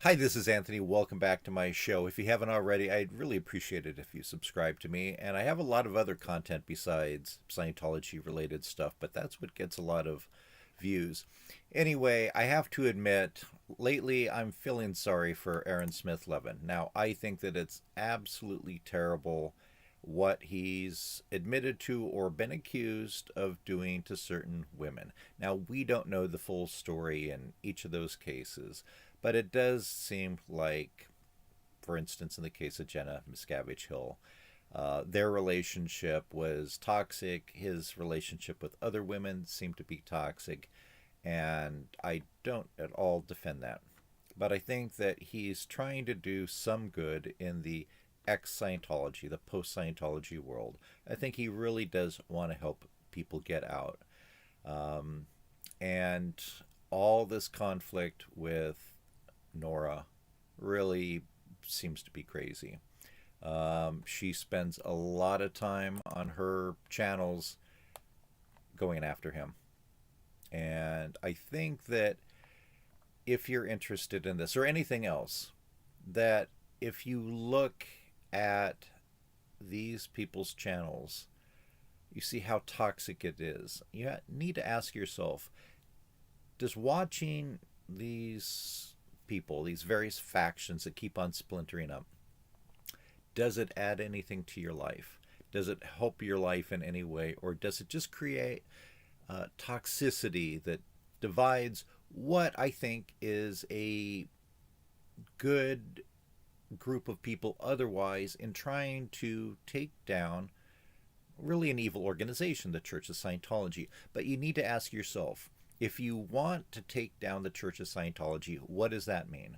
Hi, this is Anthony. Welcome back to my show. If you haven't already, I'd really appreciate it if you subscribe to me. And I have a lot of other content besides Scientology related stuff, but that's what gets a lot of views. Anyway, I have to admit, lately I'm feeling sorry for Aaron Smith Levin. Now, I think that it's absolutely terrible what he's admitted to or been accused of doing to certain women. Now, we don't know the full story in each of those cases, but it does seem like, for instance, in the case of Jenna Miscavige Hill, their relationship was toxic. His relationship with other women seemed to be toxic. And I don't at all defend that. But I think that he's trying to do some good in the ex-Scientology, the post-Scientology world. I think he really does want to help people get out. Um, and all this conflict with Nora really seems to be crazy. She spends a lot of time on her channels going after him. And I think that if you're interested in this or anything else, that if you look at these people's channels, you see how toxic it is. You need to ask yourself, does watching these people, these various factions that keep on splintering up, does it add anything to your life? Does it help your life in any way? Or does it just create toxicity that divides what I think is a good group of people otherwise in trying to take down really an evil organization, the Church of Scientology? But you need to ask yourself, if you want to take down the Church of Scientology, what does that mean?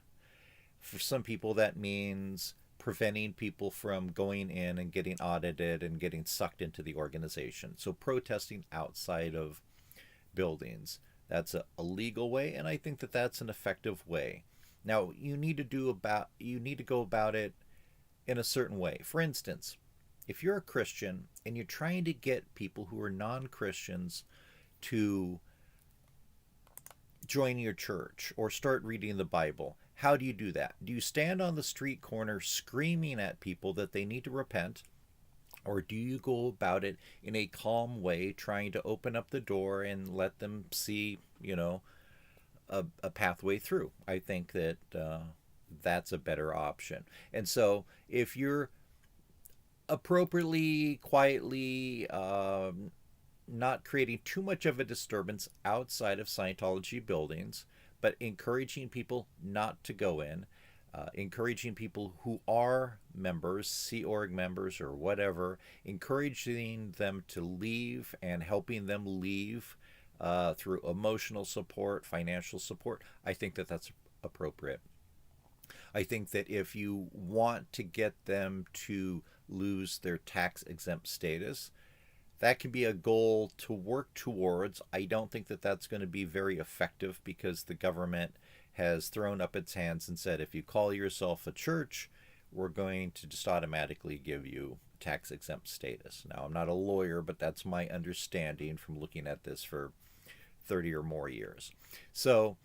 For some people, that means preventing people from going in and getting audited and getting sucked into the organization. So protesting outside of buildings. That's a legal way, and I think that that's an effective way. Now, you need to go about it in a certain way. For instance, if you're a Christian and you're trying to get people who are non-Christians to join your church or start reading the Bible, how do you do that? Do you stand on the street corner screaming at people that they need to repent? Or do you go about it in a calm way, trying to open up the door and let them see, a pathway through? I think that that's a better option. And so if you're appropriately, quietly, not creating too much of a disturbance outside of Scientology buildings, but encouraging people not to go in, encouraging people who are members, Sea Org members or whatever, encouraging them to leave and helping them leave through emotional support, financial support. I think that that's appropriate. I think that if you want to get them to lose their tax exempt status, that can be a goal to work towards. I don't think that that's going to be very effective because the government has thrown up its hands and said, if you call yourself a church, we're going to just automatically give you tax exempt status. Now, I'm not a lawyer, but that's my understanding from looking at this for 30 or more years. So,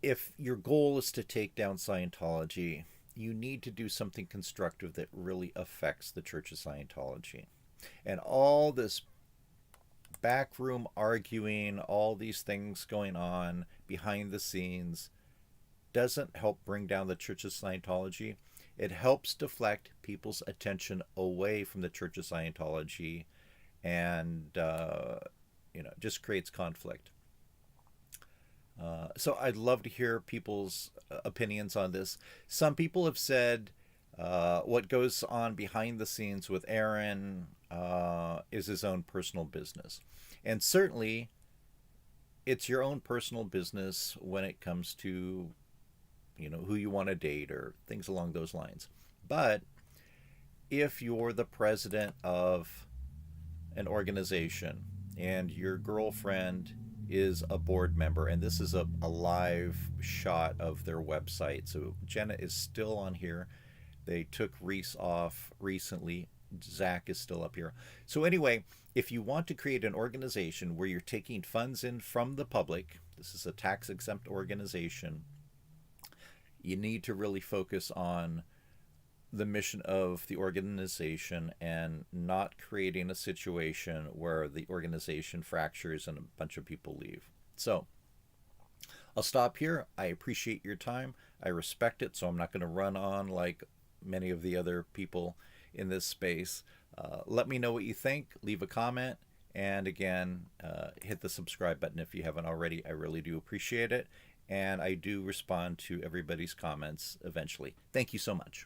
if your goal is to take down Scientology, you need to do something constructive that really affects the Church of Scientology. And all this backroom arguing, all these things going on behind the scenes, doesn't help bring down the Church of Scientology. It helps deflect people's attention away from the Church of Scientology and, just creates conflict. So I'd love to hear people's opinions on this. Some people have said what goes on behind the scenes with Aaron is his own personal business. And certainly, it's your own personal business when it comes to, who you want to date or things along those lines. But if you're the president of an organization and your girlfriend is a board member, and this is a live shot of their website. So Jenna is still on here. They took Reese off recently. Zach is still up here. So anyway, if you want to create an organization where you're taking funds in from the public, this is a tax exempt organization, You need to really focus on the mission of the organization and not creating a situation where the organization fractures and a bunch of people leave. So I'll stop here. I appreciate your time. I respect it, so I'm not going to run on like many of the other people in this space. Let me know what you think. Leave a comment. And again, hit the subscribe button if you haven't already. I really do appreciate it. And I do respond to everybody's comments eventually. Thank you so much.